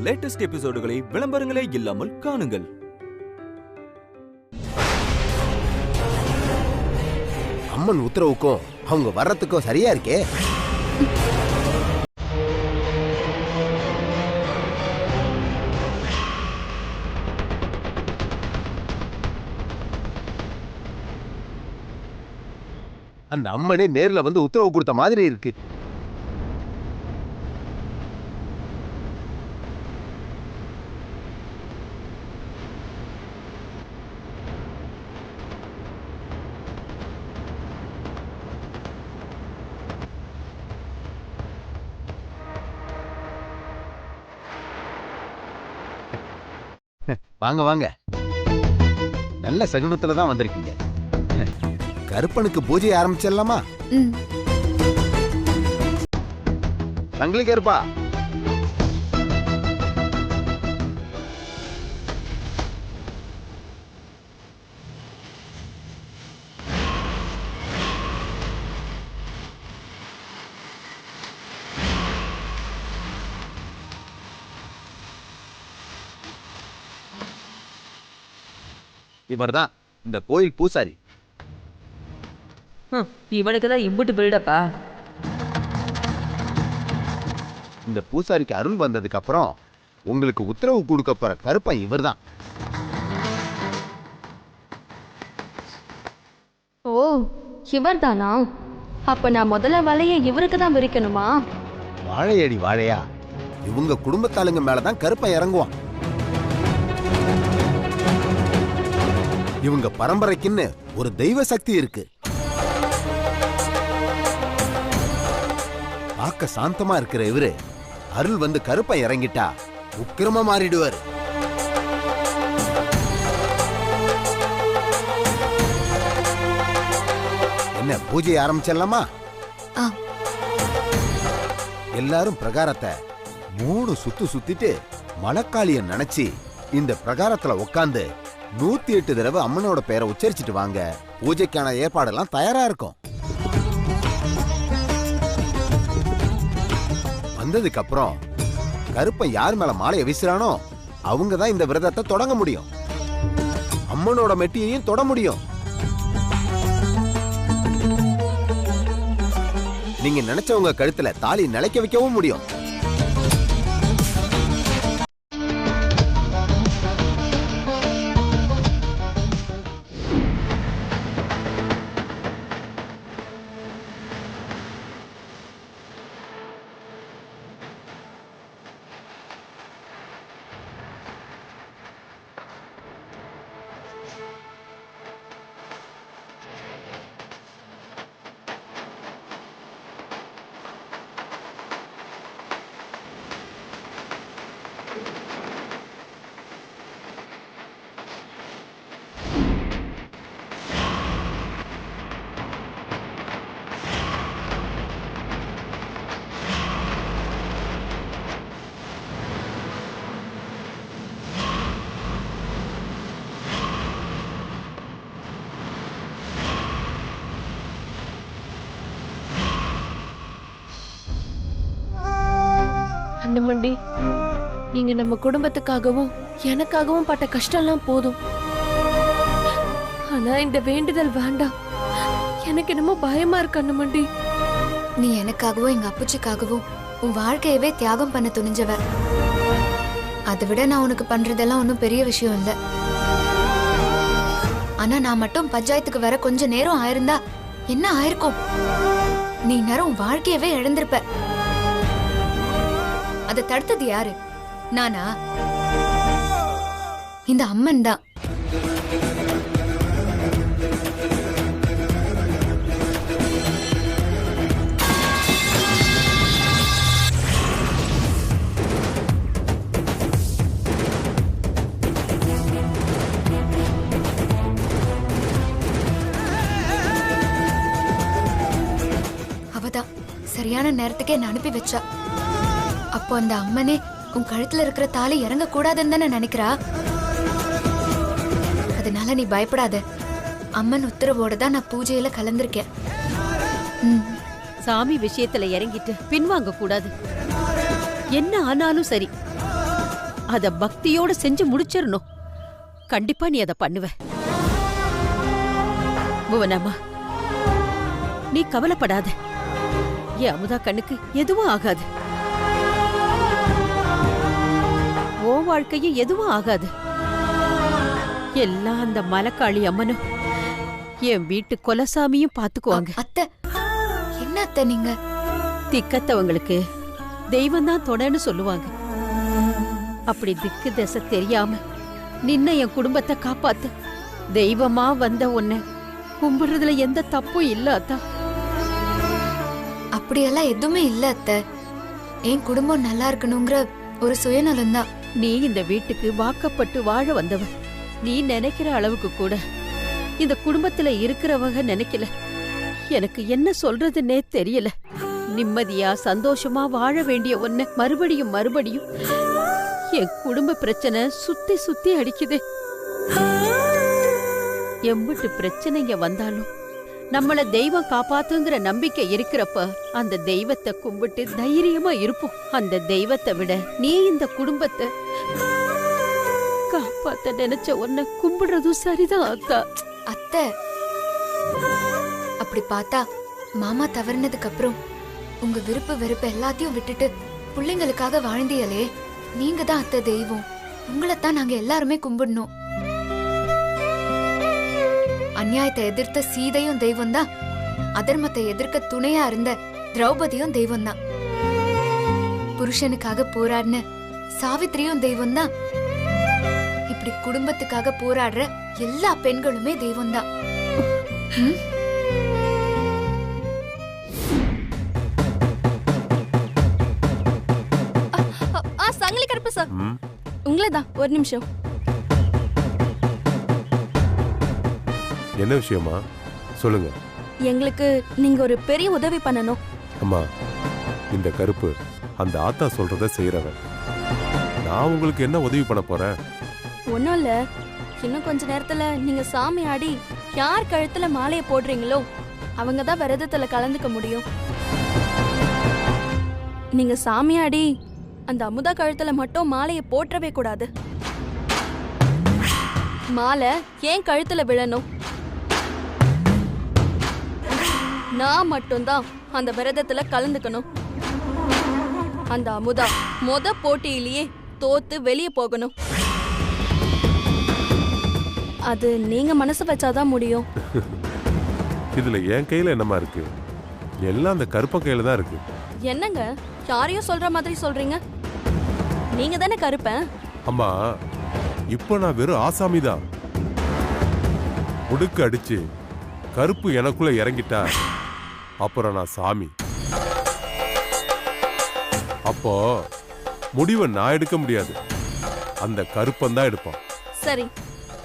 Latest எபிசோடுகளை விளம்பரங்களே இல்லாமல் காணுங்கள். அம்மன் உத்தரவுக்கும் அவங்க வர்றதுக்கும் சரியா இருக்கே. அந்த அம்மனே நேர்ல வந்து உத்தரவு கொடுத்த மாதிரி இருக்கு. வாங்க வாங்க, நல்ல சகுனத்துல தான் வந்திருக்கீங்க. கருப்பனுக்கு பூஜை ஆரம்பிச்சிடலாமா? தங்களுக்கு கருப்பா, இவர்தான் இந்த கோயில் பூசாரி. இவனுக்கு தான் இம்புட்டு பில்டப்பா. இந்த பூசாரிக்கு அருள் வந்ததுக்கு அப்புறம் உங்களுக்கு உத்தரவு கொடுக்க போற கருப்பன் இவர்தான். ஓ, இவர்தானா? அப்ப நான் முதல்ல வலைய இவருக்கு தான் விரிக்கணுமா? வாழையடி வாழையா, இவங்க குடும்பத்தாளுங்க மேலதான் கருப்பன் இறங்குவான். இவங்க பரம்பரைக்குன்னு ஒரு தெய்வ சக்தி இருக்கு. பார்க்க சாந்தமா இருக்கிற இவரு அருள் வந்து கருப்பை இறங்கிட்டா உக்கிரமா மாறிடுவார். என்ன, பூஜை ஆரம்பிச்சிடலாமா? எல்லாரும் பிரகாரத்தை 3 சுத்து சுத்திட்டு மலக்காளிய நினைச்சு இந்த பிரகாரத்துல உட்காந்து 108 தடவை அம்மனோட பேரை உச்சரிச்சுட்டு வாங்க. பூஜைக்கான ஏற்பாடெல்லாம் தயாரா இருக்கும். வந்ததுக்கு அப்புறம் கருப்பன் யார் மேல மாலையை வீசுறானோ அவங்க தான் இந்த விரதத்தை தொடங்க முடியும். அம்மனோட மெட்டியையும் தொட முடியும். நீங்க நினைச்சவங்க கழுத்துல தாலி நிலைக்க வைக்கவும் முடியும். அண்ணமண்டி, நீங்க நம்ம குடும்பத்துக்காகவும் எனக்காகவும் பட்ட கஷ்டம்லாம் போதும். ஆனா இந்த வேண்டுதல் வேண்டாம். எனக்கு என்னமோ பயமா இருக்கு அண்ணமண்டி. நீ எனக்காகவும் எங்க அப்புச்சிக்காகவும் உன் வாழ்க்கையவே தியாகம் பண்ண துணிஞ்சவ. அதை விட நான் உனக்கு பண்றதெல்லாம் ஒன்றும் பெரிய விஷயம் இல்லை. ஆனா நான் மட்டும் பஞ்சாயத்துக்கு வர கொஞ்ச நேரம் ஆயிருந்தா என்ன ஆயிருக்கும்? நீ நேரம் உன் வாழ்க்கையவே இழந்திருப்ப. அதை தடுத்தது யாரு? நானா? இந்த அம்மன் தான். அவதான் சரியான நேரத்துக்கே என்ன அனுப்பி வச்சா. அப்போ அந்த அம்மனே உன் கழுத்துல இருக்கிற தாலி இறங்க கூடாதுன்னு தானே நினைக்கிறா. அதனால நீ பயப்படாத. அம்மன் உத்தரவோட தான் நான் பூஜையில கலந்திருக்கேன். சாமி விஷயத்துல இறங்கிட்டு பின்வாங்க கூடாது. என்ன ஆனாலும் சரி, அத பக்தியோட செஞ்சு முடிச்சிடணும். கண்டிப்பா நீ அத பண்ணுவ. புவனம்மா, நீ கவலைப்படாத. என் அமுதா கண்ணுக்கு எதுவும் ஆகாது. ஓ வாழ்க்கையும் எதுவும் ஆகாது. எல்லாம் அந்த மலக்காளி அம்மனும் என் வீட்டு கொலசாமியும் பாத்துக்குவாங்க. அத்தை, என்ன அத்தை நீங்க? திக்கத்தவங்களுக்கு தெய்வம் தான் துணைன்னு சொல்லுவாங்க. அப்படி திக்கு திசை தெரியாம நின்ன என் குடும்பத்தை காப்பாத்து. தெய்வமா வந்த உன்னை கும்பிடுறதுல எந்த தப்பும் இல்ல அத்தா. அப்படியெல்லாம் எதுவுமே இல்ல அத்தை. என் குடும்பம் நல்லா இருக்கணுங்கிற ஒரு சுயநலம் தான். நீ இந்த வீட்டுக்கு வாக்கப்பட்டு வாழ வந்தவ. நீ நினைக்கிற அளவுக்கு கூட இந்த குடும்பத்துல இருக்கிறவங்க நினைக்கல. எனக்கு என்ன சொல்றதுன்னே தெரியல. நிம்மதியா சந்தோஷமா வாழ வேண்டிய ஒன்ன மறுபடியும் மறுபடியும் என் குடும்ப பிரச்சனை சுத்தி சுத்தி அடிக்குது. எம்பிட்டு பிரச்சனைங்க வந்தாலும் நம்மள தெய்வம் காப்பாத்துங்கிற நம்பிக்கை இருக்கிறப்ப அந்த தெய்வத்தை கும்பிட்டு தைரியமா இருப்போம். அந்த தெய்வத்தை விட நீ இந்த குடும்பத்தை காப்பாத்த நினைச்ச உன்னை கும்பிடுறதும் சரிதான் அத்தா. அத்தை, அப்படி பார்த்தா மாமா தவறினதுக்கு அப்புறம் உங்க விருப்ப வெறுப்பு எல்லாத்தையும் விட்டுட்டு பிள்ளைங்களுக்காக வாழ்ந்தியலே, நீங்க தான் அத்தை தெய்வம். உங்களைத்தான் நாங்க எல்லாருமே கும்பிடணும். அநியாயத்தை எதிர்த்த சீதையும் தெய்வம் தான். அதர்மத்தை எதிர்க்க துணையா இருந்த திரௌபதியும் தெய்வம் தான். புருஷனுக்காக போராடின சாவித்திரியும் தெய்வம் தான். இப்படி குடும்பத்துக்காக போராடுற எல்லா பெண்களுமே தெய்வம் தான். சங்கிலி கருப்பு சார், உங்களதான். ஒரு நிமிஷம். என்ன விஷயமா சொல்லுங்க. எங்களுக்கு நீங்க ஒரு பெரிய உதவி பண்ணணும். அம்மா, இந்த கருப்பு அந்த ஆத்தா சொல்றத செய்யறவன். நான் உங்களுக்கு என்ன உதவி பண்ண போறேன்? ஒன்னும் இல்ல, இன்னும் கொஞ்ச நேரத்துல நீங்க சாமி ஆடி யார் கழுத்துல மாலைய போடுறீங்களோ அவங்க தான் விரதத்துல கலந்துக்க முடியும். நீங்க சாமி ஆடி அந்த அமுதா கழுத்துல மட்டும் மாலைய போற்றவே கூடாது. மாலை ஏன் கழுத்துல விழணும். நான் மட்டும்தான் அந்த விரதத்துல கலந்துக்கணும். அந்த அமுதா போட்டியிலேயே தோத்து வெளியே போகணும். அது நீங்க மனசு வச்சாதான் முடியும். இதுல என் கையில என்னமா இருக்கு? எல்லாம் அந்த கருப்ப கையில தான் இருக்கு. என்னங்க யாரையும் சொல்ற மாதிரி சொல்றீங்க? நீங்க தானே கருப்பன். அம்மா, இப்ப நான் வெறும் ஆசாமி தான். முடுக்கு அடிச்சு கருப்பு எனக்குள்ள இறங்கிட்டா அப்புறம் நான் சாமி. அப்போ முடிவை நான் எடுக்க முடியாது, அந்த கருப்பன் தான் எடுப்பான். சரி,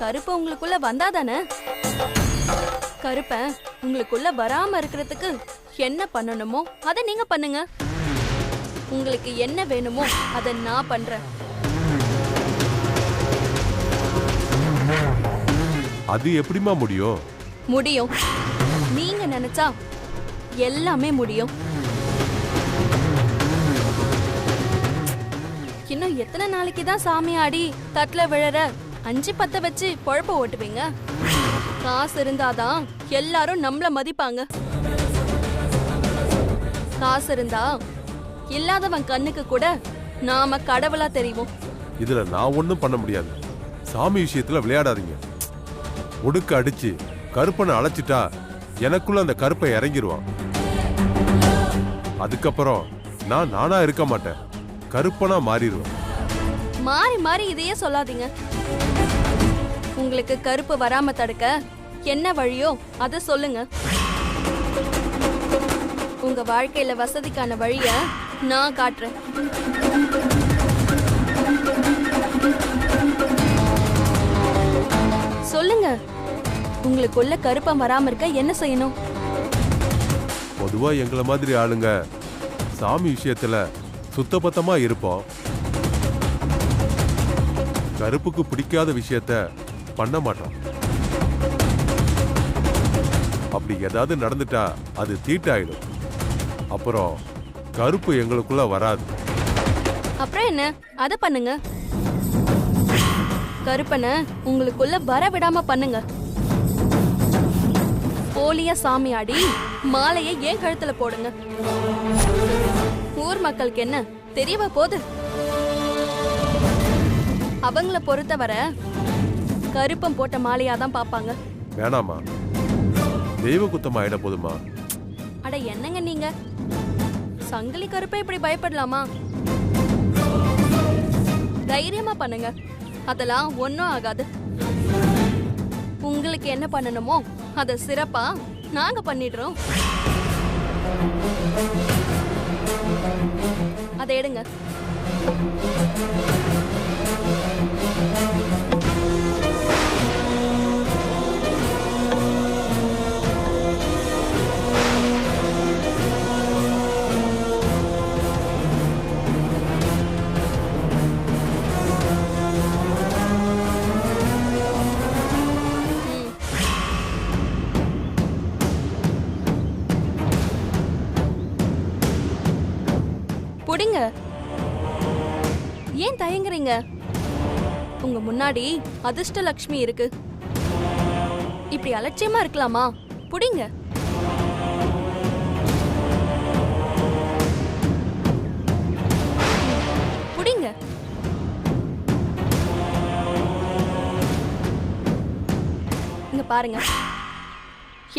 கருப்பு உங்களுக்குள்ள வந்தாதானே. கருப்பன் உங்களுக்குள்ள வராம இருக்கிறதுக்கு என்ன பண்ணணுமோ அதை நீங்க பண்ணுங்க. உங்களுக்கு என்ன வேணுமோ அதை நான் பண்றேன். அது எப்படிமா முடியும்? முடியும். நீங்க நினைச்சா எல்லாமே முடியும். இன்னும் எத்தனை நாளைக்கு தான் சாமி ஆடி தட்டுல விழற 5-10 வச்சு பொழப்ப ஓட்டுவீங்க? காசு இருந்தாதான் எல்லாரும் நம்மள மதிப்பாங்க. காசு இருந்தா இல்லாதவன் கண்ணுக்கு கூட நாம கடவுளா தெரியும். இதுல நான் ஒண்ணும் பண்ண முடியாது. சாமி விஷயத்துல விளையாடாதீங்க. முடுக்கு அடிச்சு கருப்பனை அழைச்சிட்டா எனக்குள்ள அந்த கருப்பை இறங்கிடுவான். அதுக்கப்புறம் நான் நானா இருக்க மாட்டேன், கருப்பனா மாறிடுவேன். மாறி மாறி இதையே சொல்லாதீங்க. உங்களுக்கு கருப்பு வராம தடுக்க என்ன வழியோ அத சொல்லுங்க. உங்க வாழ்க்கையில வசதிக்கான வழிய நான் காட்டுறேன். சொல்லுங்க, உங்களுக்குள்ள கருப்பம் வராம இருக்க என்ன செய்யணும்? பொதுவா எங்களை மாதிரி ஆளுங்க சாமி விஷயத்துல சுத்தபத்தமா இருப்போம். கருப்புக்கு பிடிக்காத விஷயத்த பண்ண மாட்டோம். அப்படி ஏதாவது நடந்துட்டா அது தீட்டாயிடும். அப்புறம் கருப்பு எங்களுக்குள்ள வராது. அப்புறம் என்ன? அத பண்ணுங்க. கருப்பனை உங்களுக்குள்ள வர விடாம பண்ணுங்க. போலியா சாமி ஆடி மாலையை ஏன் கழுத்துல போடுங்க. ஊர் மக்களுக்கு என்ன தெரியவா போகுது? அவங்கள பொறுத்தவரை கருப்பம் போட்ட மாலையாதான் பாப்பாங்க. வேணாமா, தெய்வ குத்தம் ஆயிட போதுமா. அட என்னங்க நீங்க, சங்கிலி கருப்பை இப்படி பயப்படலாமா? தைரியமா பண்ணுங்க, அதெல்லாம் ஒன்னும் ஆகாது. உங்களுக்கு என்ன பண்ணணுமோ அத சிறப்பா நாங்க பண்ணிடுறோம். அதை எடுங்க. புடிங்க. ஏன் தயங்குறீங்க? உங்க முன்னாடி அதிர்ஷ்ட லட்சுமி இருக்கு. இப்படி அலட்சியமா இருக்கலாமா? புடிங்க. புடிங்க. இங்க பாருங்க,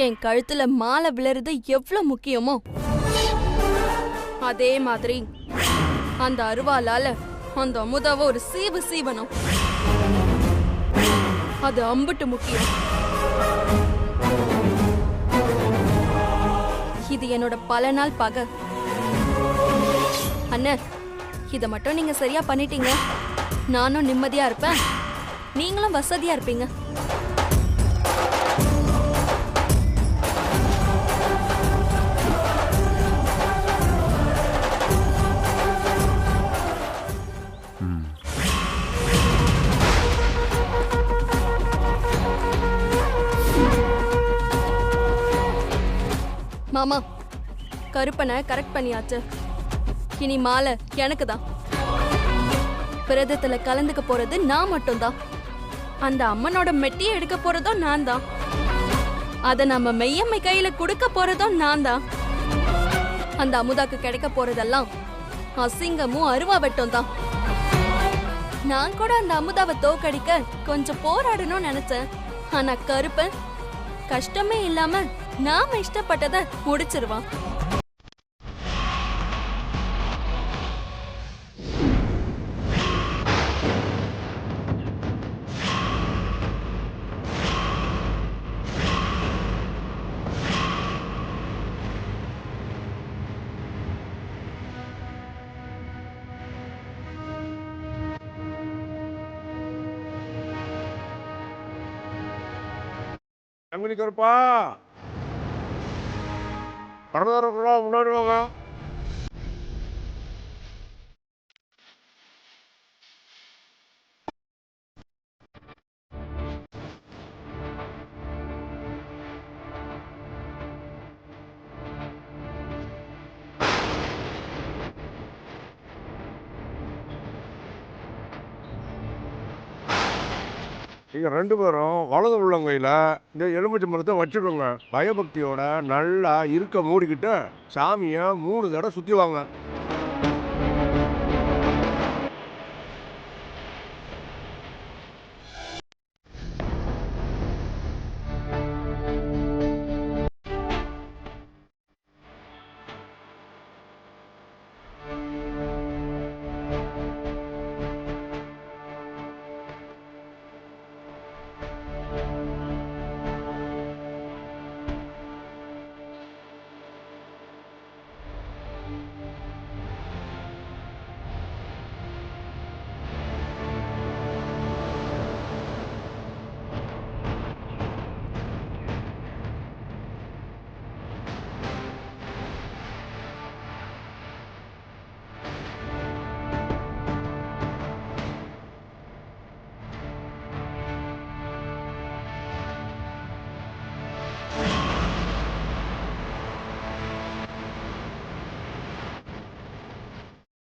என் கழுத்துல மாலை விழுறது எவ்வளவு முக்கியமோ அதே மாதிரி அந்த அருவாளால அந்த அமுதாவை ஒரு சீவு சீவனம். அது அம்புட்டு முக்கியம். இது என்னோட பல நாள் பகை. அண்ணே, இத மட்டும் நீங்க சரியா பண்ணிட்டீங்க, நானும் நிம்மதியா இருப்பேன், நீங்களும் வசதியா இருப்பீங்க. மாமா, கருப்பனை கரெக்ட் பண்ணியாச்சு. இனி மாலை எனக்கு தான். பிரதத்துல கலந்துக்க போறது நான் மட்டும்தான். அந்த அம்மனோட மெட்டியை எடுக்க போறதும் நான் தான். அத நம்ம மெய்யம்மை கையில கொடுக்க போறதும் நான் தான். அந்த அமுதாக்கு கிடைக்க போறதெல்லாம் அசிங்கமும் அருவா வெட்டும் தான். நான் கூட அந்த அமுதாவை தோக்கடிக்க கொஞ்சம் போராடணும்னு நினைச்சேன். ஆனா கருப்பன் கஷ்டமே இல்லாம நாம இஷ்டப்பட்டத முடிச்சிருவான். சங்கிலி கருப்பா, பரவாயில்ல, முன்னாடி வாங்க. நீங்கள் 2 பேரும் வலது உள்ளங்கையில் இந்த எலுமிச்சை மரத்தை வச்சுக்கோங்க. பயபக்தியோட நல்லா இருக்க மூடிக்கிட்டு சாமியை 3 தடவை சுற்றி வாங்க.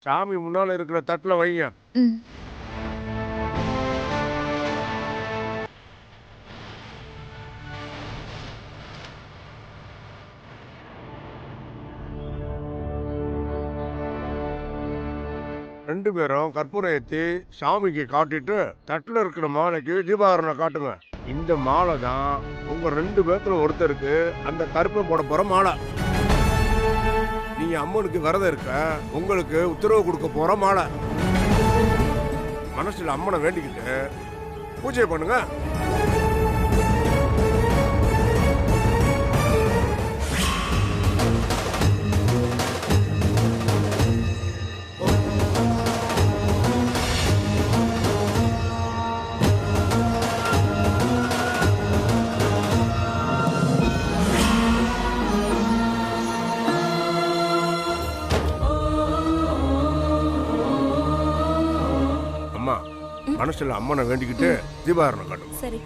சாமி முன்னால் இருக்கிற தட்டில் வைங்க. 2 பேரும் கற்பூரம் ஏற்றி சாமிக்கு காட்டிட்டு தட்டில் இருக்கிற மாலைக்கு தீபாவரணம் காட்டுங்க. இந்த மாலை தான் உங்க 2 பேர்த்துல ஒருத்தருக்கு அந்த கருப்பை போட போற மாலை. நீங்க அம்மனுக்கு விரதம் இருக்க உங்களுக்கு உத்தரவு கொடுக்க போற மாலை. மனசுல அம்மனை வேண்டிக்கிட்டு பூஜை பண்ணுங்க. மனசுல அம்மனை வேண்டிக்கிட்டு தீபாவரணம் காட்டுங்க. சரி.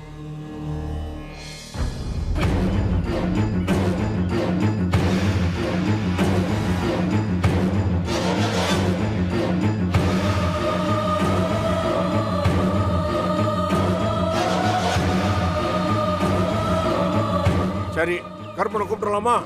சரி, கற்பனை கூப்பிடலாமா?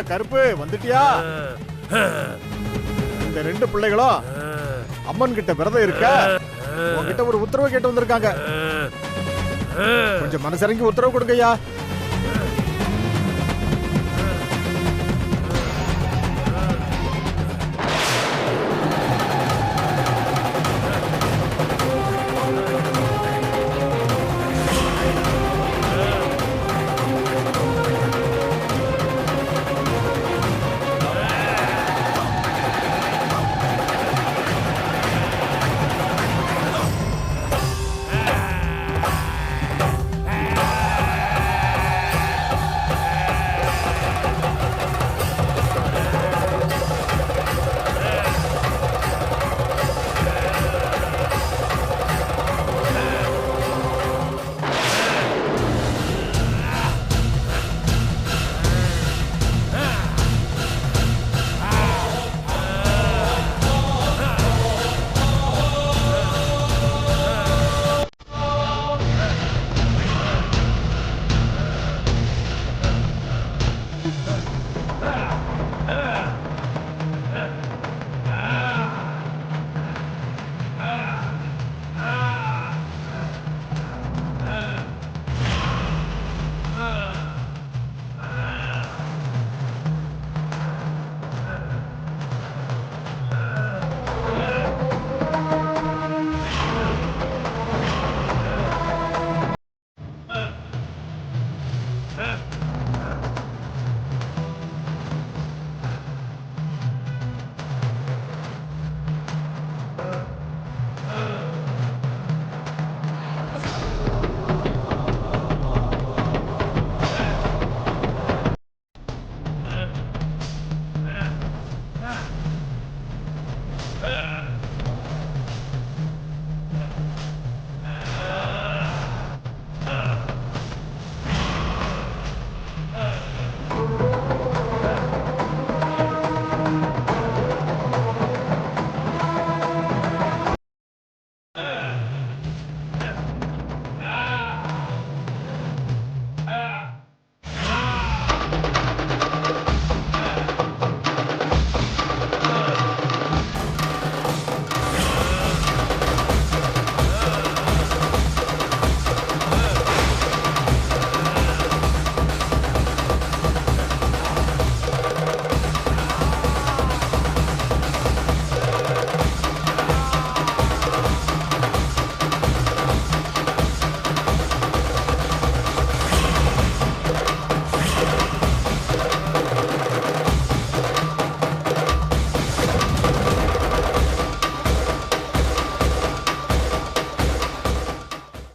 கருப்பு வந்துட்டியா? இந்த 2 பிள்ளைகளும் அம்மன் கிட்ட விரதம் இருக்க உங்ககிட்ட ஒரு உத்தரவு கேட்டு வந்திருக்காங்க. கொஞ்சம் மனசிறங்கி உத்தரவு கொடுங்கய்யா.